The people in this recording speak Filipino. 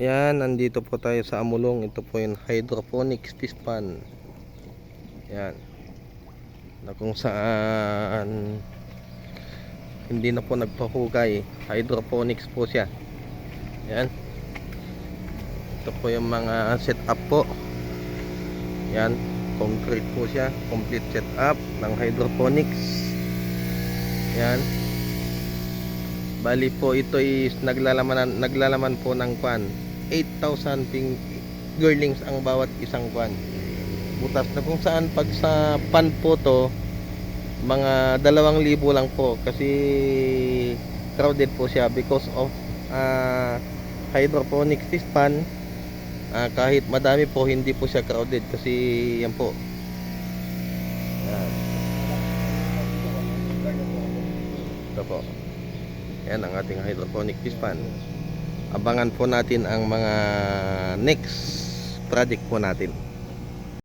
Yan, nandito po tayo sa Amulong. Ito po yung hydroponics fish pan. Yan, na kung saan hindi na po nagpahugay. Hydroponics po siya. Yan, ito po yung mga setup po. Yan, concrete po siya. Complete setup ng hydroponics. Yan, bali po ito is naglalaman po ng kwan 8,000 girlings ang bawat isang kwan butas, na kung saan pag sa pan po to mga 2,000 lang po kasi crowded po siya because of hydroponic fish pan. Kahit madami po hindi po siya crowded kasi yan po. Yan. Ito po, yan ang ating hydroponic fish pan. Abangan po natin ang mga next project po natin.